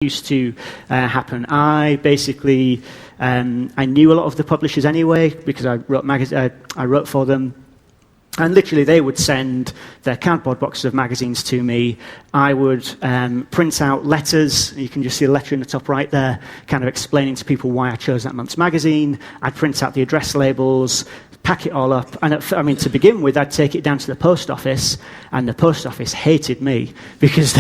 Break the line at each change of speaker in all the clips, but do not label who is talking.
used to happen. I basically, I knew a lot of the publishers anyway because I wrote for them. And literally, they would send their cardboard boxes of magazines to me. I would print out letters. You can just see a letter in the top right there, kind of explaining to people why I chose that month's magazine. I'd print out the address labels, pack it all up. And to begin with, I'd take it down to the post office, and the post office hated me because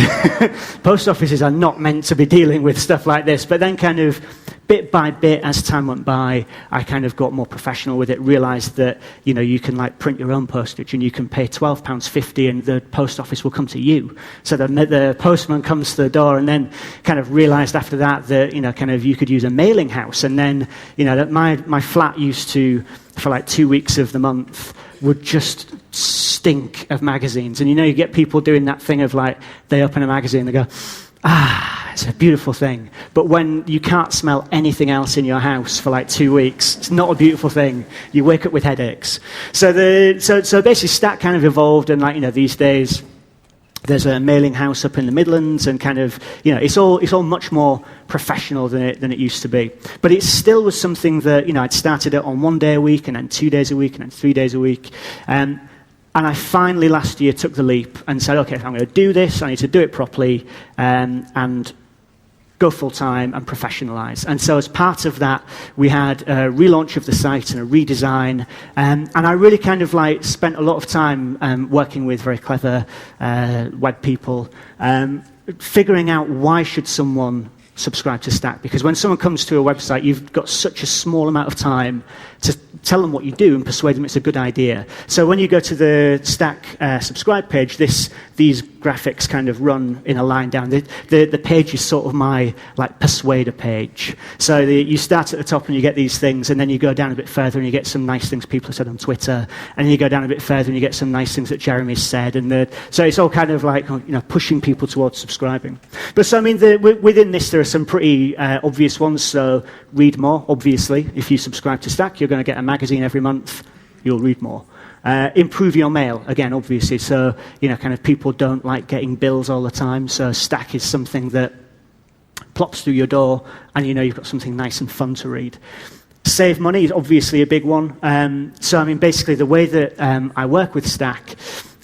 post offices are not meant to be dealing with stuff like this. But then kind of bit by bit, as time went by, I kind of got more professional with it, realized that, you can print your own postage and you can pay £12.50 and the post office will come to you. So the postman comes to the door, and then kind of realized after that, you could use a mailing house. And then, that my flat used to, for 2 weeks of the month, would just stink of magazines. And you get people doing that thing of they open a magazine, they go, it's a beautiful thing. But when you can't smell anything else in your house for 2 weeks, it's not a beautiful thing. You wake up with headaches. So basically Stack kind of evolved, and these days there's a mailing house up in the Midlands, and it's all much more professional than it used to be. But it still was something that I'd started it on 1 day a week, and then 2 days a week, and then 3 days a week. And I finally last year took the leap and said, okay, I'm going to do this. I need to do it properly and go full-time and professionalise. And so as part of that, we had a relaunch of the site and a redesign. And I really spent a lot of time working with very clever web people, figuring out why should someone subscribe to Stack. Because when someone comes to a website, you've got such a small amount of time to tell them what you do and persuade them it's a good idea. So when you go to the Stack subscribe page, these graphics kind of run in a line down. The page is sort of my persuader page. So you start at the top and you get these things, and then you go down a bit further and you get some nice things people have said on Twitter, and then you go down a bit further and you get some nice things that Jeremy's said, and so it's all kind of pushing people towards subscribing. But so within this there are some pretty obvious ones. So read more, obviously. If you subscribe to Stack, you're going to get a magazine every month. You'll read more. Improve your mail, again, obviously. So, people don't like getting bills all the time. So Stack is something that plops through your door, and you've got something nice and fun to read. Save money is obviously a big one. Basically, the way that I work with Stack,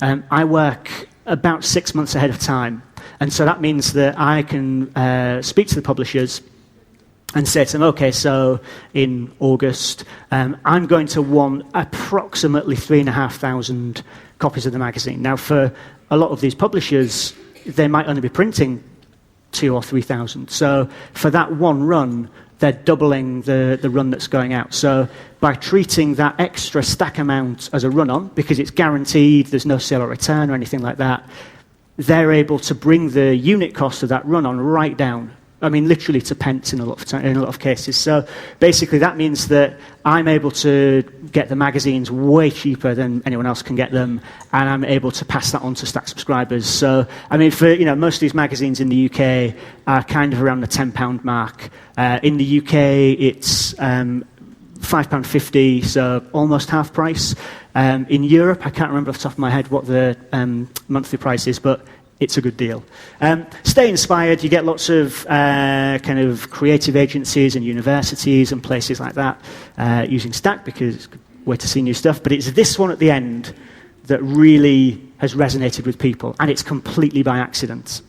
I work about 6 months ahead of time. And so that means that I can speak to the publishers and say to them, okay, so in August, I'm going to want approximately 3,500 copies of the magazine. Now, for a lot of these publishers, they might only be printing 2,000 or 3,000. So for that one run, they're doubling the run that's going out. So by treating that extra Stack amount as a run-on, because it's guaranteed, there's no sale or return or anything like that, they're able to bring the unit cost of that run-on right down. Literally to pence in a lot of cases. So basically that means that I'm able to get the magazines way cheaper than anyone else can get them, and I'm able to pass that on to Stack subscribers. So, for most of these magazines in the UK are kind of around the £10 mark. In the UK, it's £5.50, so almost half price. In Europe, I can't remember off the top of my head what the monthly price is, but it's a good deal. Stay inspired. You get lots of kind of creative agencies and universities and places like that using Stack because it's a good way to see new stuff. But it's this one at the end that really has resonated with people, and it's completely by accident.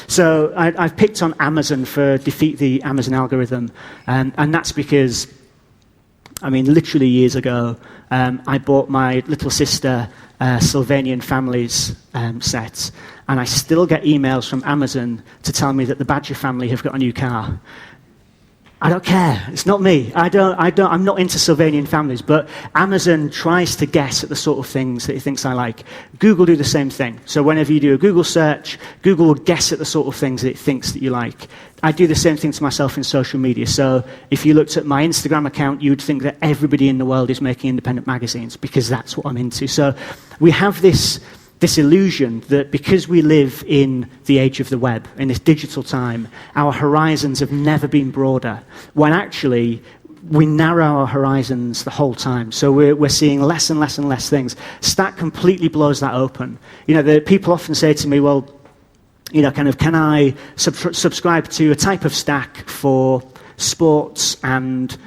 So I've picked on Amazon for defeat the Amazon algorithm, and that's because, literally years ago, I bought my little sister Sylvanian Families set, and I still get emails from Amazon to tell me that the Badger family have got a new car. I don't care. It's not me. I'm not into Sylvanian families, but Amazon tries to guess at the sort of things that it thinks I like. Google do the same thing. So whenever you do a Google search, Google will guess at the sort of things that it thinks that you like. I do the same thing to myself in social media. So if you looked at my Instagram account, you would think that everybody in the world is making independent magazines because that's what I'm into. So we have this illusion that because we live in the age of the web, in this digital time, our horizons have never been broader, when actually we narrow our horizons the whole time. So we're seeing less and less and less things. Stack completely blows that open. The people often say to me, well, can I subscribe to a type of stack for sports and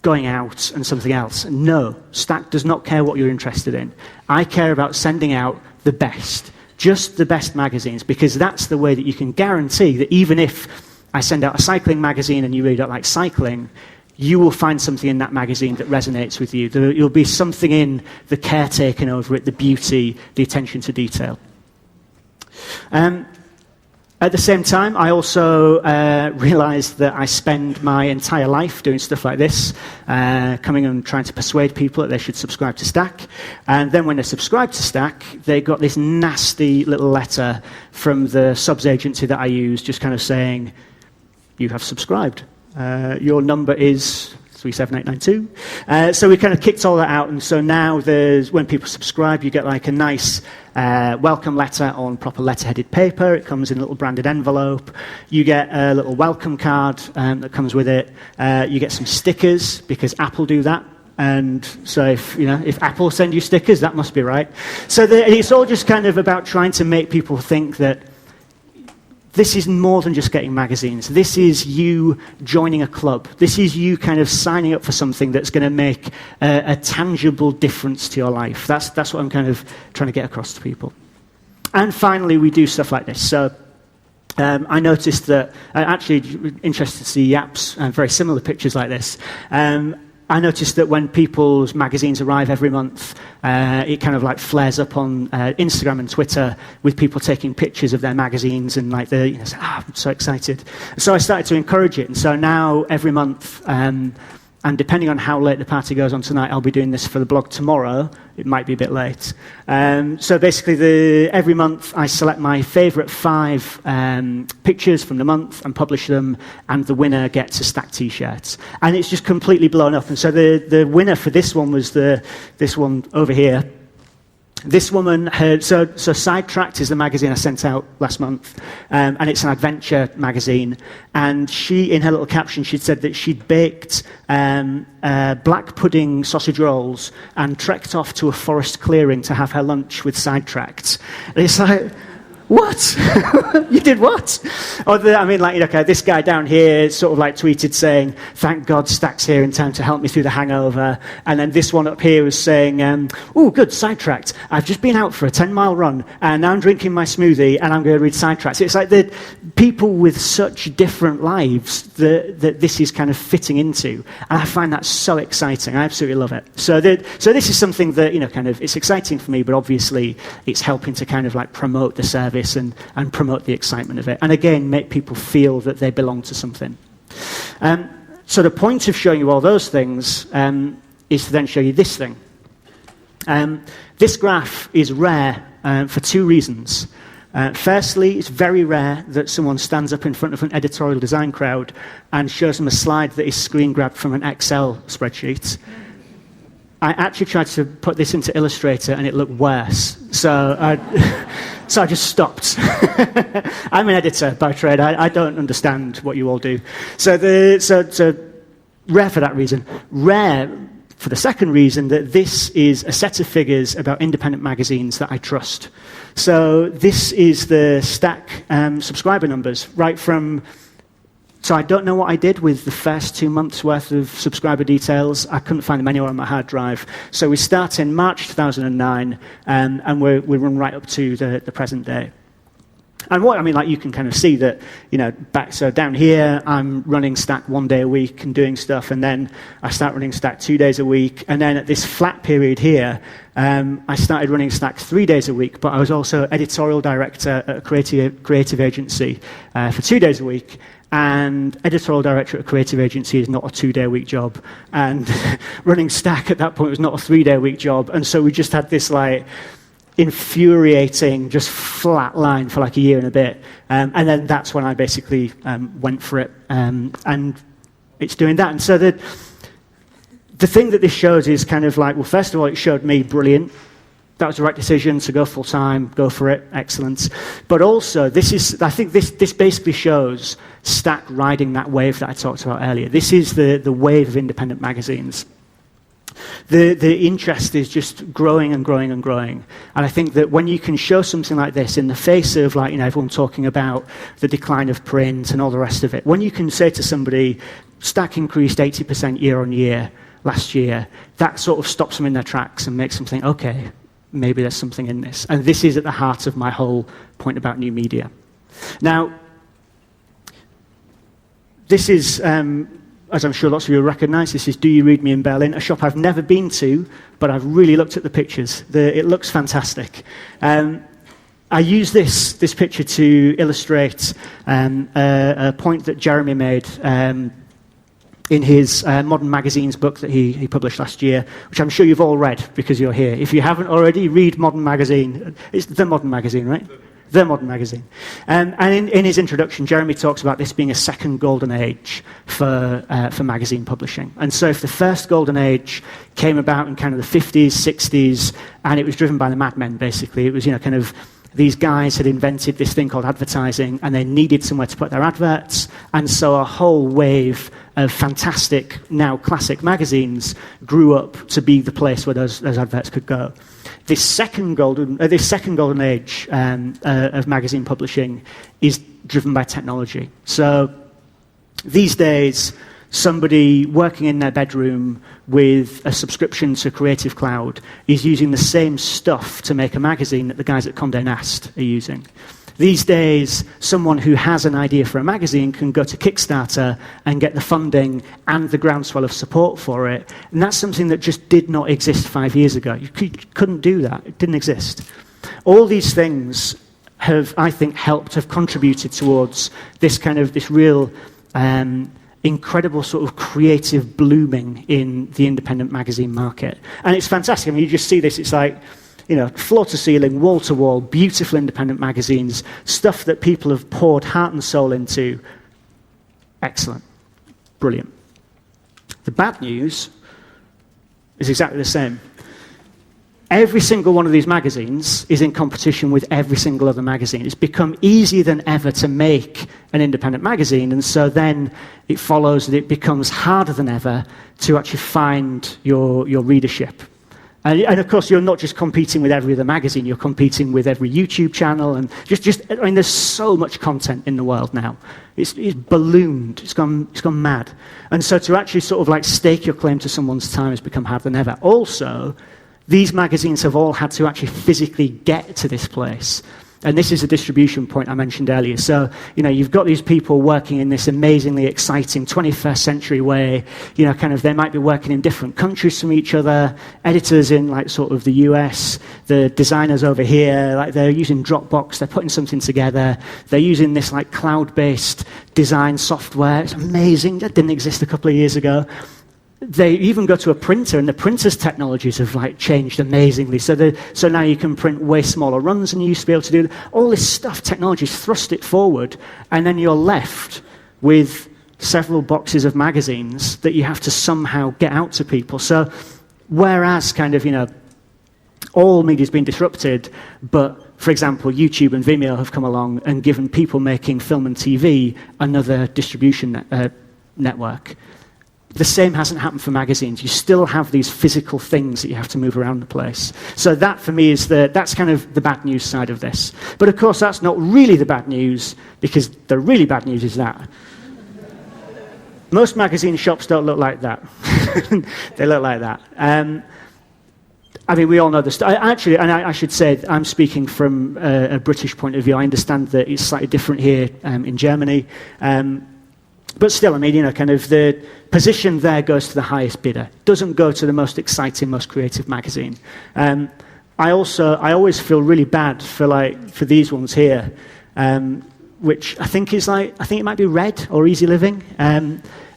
going out and something else? No, Stack does not care what you're interested in. I care about sending out the best, just the best magazines, because that's the way that you can guarantee that even if I send out a cycling magazine and you really don't like cycling, you will find something in that magazine that resonates with you. There'll be something in the care taken over it, the beauty, the attention to detail. At the same time, I also realized that I spend my entire life doing stuff like this, coming and trying to persuade people that they should subscribe to Stack. And then when they subscribe to Stack, they got this nasty little letter from the subs agency that I use, just kind of saying, you have subscribed. Your number is 37892. So we kind of kicked all that out, and so now when people subscribe, you get like a nice welcome letter on proper letter-headed paper. It comes in a little branded envelope. You get a little welcome card that comes with it. You get some stickers, because Apple do that. And so if Apple send you stickers, that must be right. So it's all just kind of about trying to make people think that this is more than just getting magazines. This is you joining a club. This is you kind of signing up for something that's going to make a tangible difference to your life. That's what I'm kind of trying to get across to people. And finally, we do stuff like this. So I noticed that, actually interested to see Yap's very similar pictures like this. I noticed that when people's magazines arrive every month, it kind of like flares up on Instagram and Twitter with people taking pictures of their magazines and like say, I'm so excited. So I started to encourage it, and so now every month, and depending on how late the party goes on tonight, I'll be doing this for the blog tomorrow. It might be a bit late. So basically, every month I select my favourite 5 pictures from the month and publish them, and the winner gets a Stack T-shirt. And it's just completely blown up. And so the winner for this one was this one over here. This woman had, so Sidetracked is the magazine I sent out last month, and it's an adventure magazine. And she, in her little caption, she'd said that she'd baked black pudding sausage rolls and trekked off to a forest clearing to have her lunch with Sidetracked. And it's like, what? You did what? Or this guy down here sort of like tweeted saying, thank God Stack's here in time to help me through the hangover. And then this one up here was saying, oh, good, Sidetracked. I've just been out for a 10-mile run, and now I'm drinking my smoothie, and I'm going to read Sidetracked. So it's like the people with such different lives that this is kind of fitting into. And I find that so exciting. I absolutely love it. So this is something that, it's exciting for me, but obviously it's helping to kind of like promote the service and promote the excitement of it. And again, make people feel that they belong to something. So the point of showing you all those things is to then show you this thing. This graph is rare for 2 reasons. Firstly, it's very rare that someone stands up in front of an editorial design crowd and shows them a slide that is screen grabbed from an Excel spreadsheet. I actually tried to put this into Illustrator, and it looked worse. So I just stopped. I'm an editor by trade. I don't understand what you all do. So rare for that reason. Rare for the second reason, that this is a set of figures about independent magazines that I trust. So this is the Stack subscriber numbers, right from... So I don't know what I did with the first 2 months' worth of subscriber details. I couldn't find them anywhere on my hard drive. So we start in March 2009, and we run right up to the present day. And you can kind of see that, so down here, I'm running Stack 1 day a week and doing stuff, and then I start running Stack 2 days a week, and then at this flat period here, I started running Stack 3 days a week, but I was also editorial director at a creative agency for 2 days a week. And editorial director at a creative agency is not a 2-day-a-week job. And running Stack at that point was not a 3-day-a-week job. And so we just had this infuriating, just flat line for like a year and a bit. And then that's when I basically went for it. And it's doing that. And so the thing that this shows is kind of like, well, first of all, it showed me brilliant. That was the right decision to go full-time, go for it, excellent. But also, I think this basically shows Stack riding that wave that I talked about earlier. This is the wave of independent magazines. the interest is just growing and growing and growing. And I think that when you can show something like this in the face of, like, everyone talking about the decline of print and all the rest of it, when you can say to somebody, stack increased 80% year on year last year, that sort of stops them in their tracks and makes them think, okay, maybe there's something in this. And this is at the heart of my whole point about new media. Now, this is, as I'm sure lots of you will recognize, this is Do You Read Me in Berlin, a shop I've never been to, but I've really looked at the pictures. It looks fantastic. I use this picture to illustrate a point that Jeremy made in his Modern Magazines book that he published last year, which I'm sure you've all read because you're here. If you haven't already, read Modern Magazine. It's the Modern Magazine, right? The Modern Magazine. And in his introduction, Jeremy talks about this being a second golden age for magazine publishing. And so if the first golden age came about in kind of the 50s, 60s, and it was driven by the madmen, basically, it was, kind of these guys had invented this thing called advertising, and they needed somewhere to put their adverts, and so a whole wave of fantastic, now classic magazines grew up to be the place where those adverts could go. This second golden age of magazine publishing is driven by technology. So these days, somebody working in their bedroom with a subscription to Creative Cloud is using the same stuff to make a magazine that the guys at Condé Nast are using. These days, someone who has an idea for a magazine can go to Kickstarter and get the funding and the groundswell of support for it. And that's something that just did not exist 5 years ago. You couldn't do that. It didn't exist. All these things have, I think, have contributed towards this real incredible sort of creative blooming in the independent magazine market. And it's fantastic. I mean, you just see this. It's like, floor to ceiling, wall to wall, beautiful independent magazines, stuff that people have poured heart and soul into. Excellent. Brilliant. The bad news is exactly the same. Every single one of these magazines is in competition with every single other magazine. It's become easier than ever to make an independent magazine, and so then it follows that it becomes harder than ever to actually find your readership. And of course, you're not just competing with every other magazine, you're competing with every YouTube channel, and there's so much content in the world now. It's ballooned, it's gone mad. And so to actually sort of like stake your claim to someone's time has become harder than ever. Also, these magazines have all had to actually physically get to this place. And this is a distribution point I mentioned earlier. So, you've got these people working in this amazingly exciting 21st century way. They might be working in different countries from each other. Editors in, like, sort of the US, the designers over here, like, they're using Dropbox, they're putting something together. They're using this, like, cloud-based design software. It's amazing. That didn't exist a couple of years ago. They even go to a printer, and the printer's technologies have changed amazingly. So now you can print way smaller runs than you used to be able to do. All this stuff, technology's thrust it forward, and then you're left with several boxes of magazines that you have to somehow get out to people. So whereas all media's been disrupted, but for example, YouTube and Vimeo have come along and given people making film and TV another distribution network. The same hasn't happened for magazines. You still have these physical things that you have to move around the place. So that, for me, that's kind of the bad news side of this. But of course, that's not really the bad news, because the really bad news is that most magazine shops don't look like that. They look like that. We all know this. Actually, and I should say, I'm speaking from a British point of view. I understand that it's slightly different here in Germany. But still, the position there goes to the highest bidder. It doesn't go to the most exciting, most creative magazine. I always feel really bad for these ones here, which I think it might be Red or Easy Living.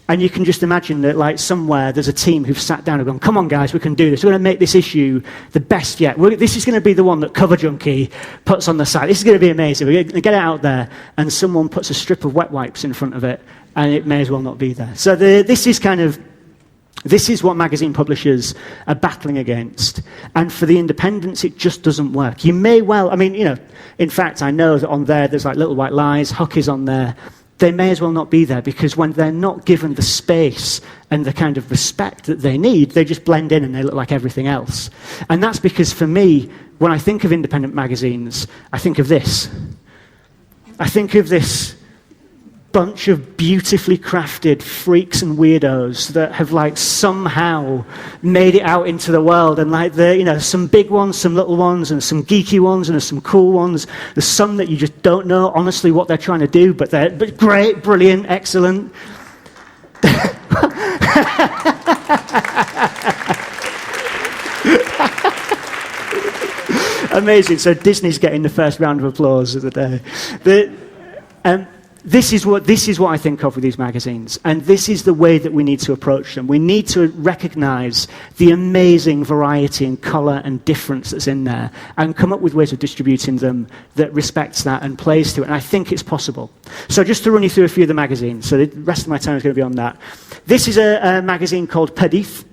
And you can just imagine that somewhere there's a team who've sat down and gone, come on guys, we can do this. We're going to make this issue the best yet. This is going to be the one that Cover Junkie puts on the site. This is going to be amazing. We're going to get it out there, and someone puts a strip of wet wipes in front of it, and it may as well not be there. So this is what magazine publishers are battling against. And for the independents, it just doesn't work. You may well, in fact, I know that on there's Little White Lies, Huck is on there. they may as well not be there, because when they're not given the space and the kind of respect that they need, they just blend in and they look like everything else. And that's because, for me, when I think of independent magazines, I think of this. I think of this bunch of beautifully crafted freaks and weirdos that have like somehow made it out into the world, and like some big ones, some little ones, and some geeky ones, and there's some cool ones. There's some that you just don't know honestly what they're trying to do, but they're great, brilliant, excellent. Amazing. So Disney's getting the first round of applause of the day. This is what I think of with these magazines, and this is the way that we need to approach them. We need to recognize the amazing variety and color and difference that's in there, and come up with ways of distributing them that respects that and plays to it, and I think it's possible. So just to run you through a few of the magazines, so the rest of my time is going to be on that. This is a magazine called Perdiz.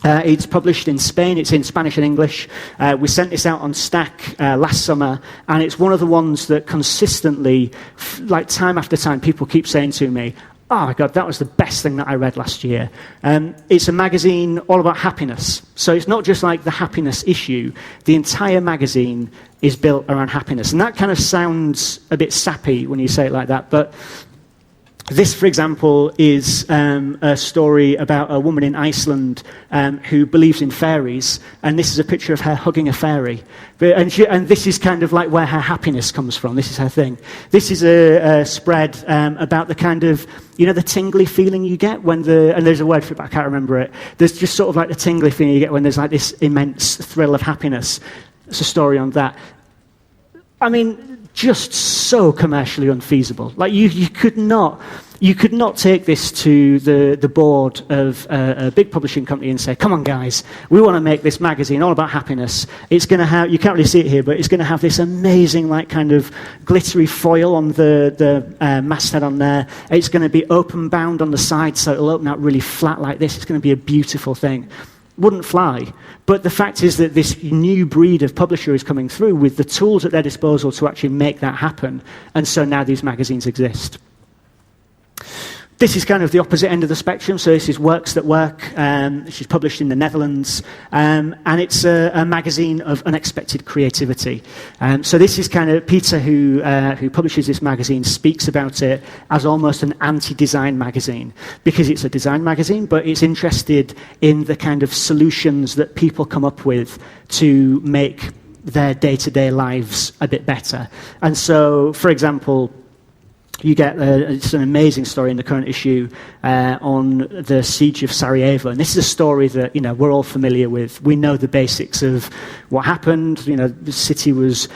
It's published in Spain. It's in Spanish and English. We sent this out on Stack last summer, and it's one of the ones that consistently, like time after time, people keep saying to me, "Oh my God, that was the best thing that I read last year." It's a magazine all about happiness. So it's not just like the happiness issue. The entire magazine is built around happiness. And that kind of sounds a bit sappy when you say it like that, but this, for example, is a story about a woman in Iceland who believes in fairies, and this is a picture of her hugging a fairy. And this is kind of like where her happiness comes from. This is her thing. This is a spread about the kind of, the tingly feeling you get when and there's a word for it, but I can't remember it. There's just sort of like the tingly feeling you get when there's like this immense thrill of happiness. It's a story on that. I mean, just so commercially unfeasible. Like you could not take this to the board of a big publishing company and say, "Come on, guys, we want to make this magazine all about happiness. It's going to have, you can't really see it here, but it's going to have this amazing like kind of glittery foil on the masthead on there. It's going to be open bound on the side, so it'll open out really flat like this. It's going to be a beautiful thing." Wouldn't fly. But the fact is that this new breed of publisher is coming through with the tools at their disposal to actually make that happen. And so now these magazines exist. This is kind of the opposite end of the spectrum. So this is Works That Work. She's published in the Netherlands. And it's a magazine of unexpected creativity. So this is kind of Peter, who publishes this magazine, speaks about it as almost an anti-design magazine, because it's a design magazine, but it's interested in the kind of solutions that people come up with to make their day-to-day lives a bit better. And so, for example, you get it's an amazing story in the current issue on the siege of Sarajevo, and this is a story that we're all familiar with. We know the basics of what happened. The city was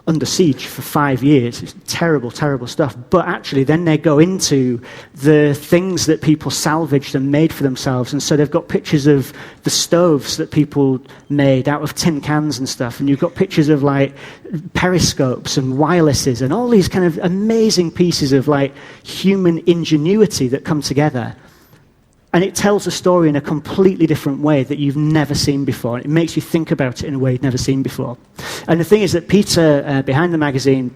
under siege for 5 years. It's terrible, terrible stuff. But actually, then they go into the things that people salvaged and made for themselves, and so they've got pictures of the stoves that people made out of tin cans and stuff, and you've got pictures of like periscopes and wirelesses and all these kind of amazing pieces of like human ingenuity that come together. And it tells a story in a completely different way that you've never seen before. It makes you think about it in a way you've never seen before. And the thing is that Peter, behind the magazine,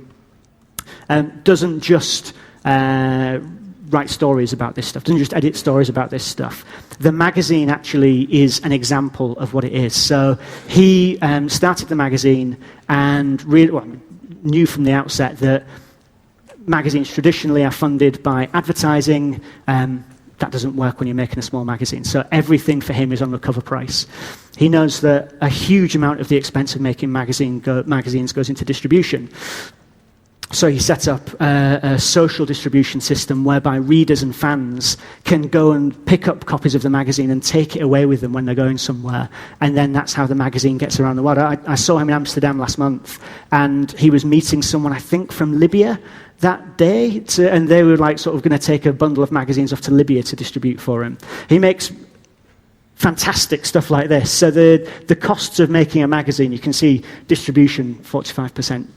doesn't just write stories about this stuff, doesn't just edit stories about this stuff. The magazine actually is an example of what it is. So he started the magazine and knew from the outset that magazines traditionally are funded by advertising. That doesn't work when you're making a small magazine. So everything for him is on the cover price. He knows that a huge amount of the expense of making magazines goes into distribution. So he set up a social distribution system whereby readers and fans can go and pick up copies of the magazine and take it away with them when they're going somewhere. And then that's how the magazine gets around the world. I saw him in Amsterdam last month, and he was meeting someone, I think, from Libya that day, and they were like sort of going to take a bundle of magazines off to Libya to distribute for him. He makes fantastic stuff like this. So the costs of making a magazine, you can see distribution, 45%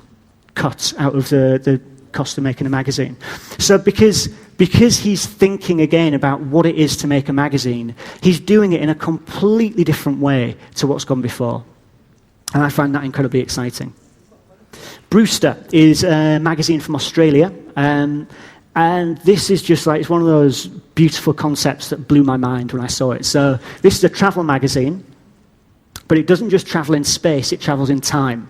cut out of the cost of making a magazine. So because he's thinking again about what it is to make a magazine, he's doing it in a completely different way to what's gone before. And I find that incredibly exciting. Brewster is a magazine from Australia, and And this is just like, it's one of those beautiful concepts that blew my mind when I saw it. So this is a travel magazine, but it doesn't just travel in space, it travels in time.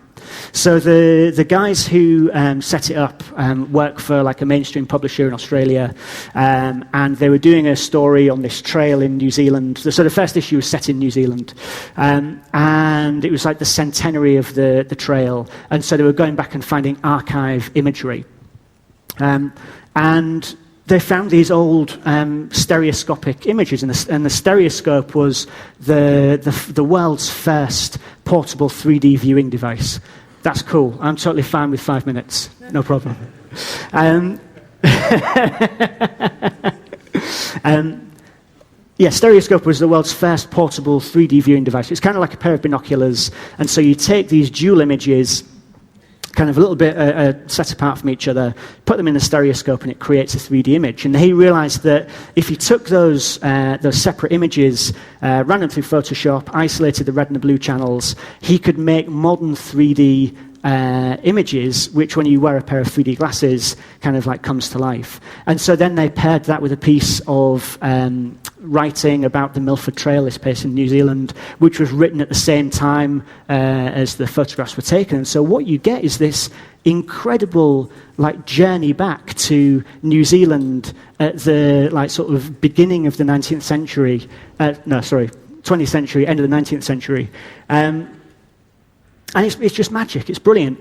So the guys who set it up work for like a mainstream publisher in Australia, and they were doing a story on this trail in New Zealand. So the first issue was set in New Zealand, and it was like the centenary of the trail, and so they were going back and finding archive imagery. And they found these old stereoscopic images, and the stereoscope was the world's first portable 3D viewing device. That's cool. I'm totally fine with 5 minutes. No problem. Yeah, stereoscope was the world's first portable 3D viewing device. It's kind of like a pair of binoculars, and so you take these dual images, kind of a little bit set apart from each other, put them in the stereoscope, and it creates a 3D image. And he realized that if you took those separate images, ran them through Photoshop, isolated the red and the blue channels, he could make modern 3D images, which when you wear a pair of 3D glasses, kind of like comes to life. And so then they paired that with a piece of writing about the Milford Trail, this place in New Zealand, which was written at the same time as the photographs were taken. And so what you get is this incredible like journey back to New Zealand at the like sort of beginning of the 19th century. 20th century, end of the 19th century. And it's just magic. It's brilliant.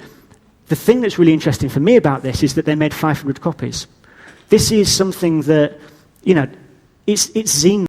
The thing that's really interesting for me about this is that they made 500 copies. This is something that, you know, it's zine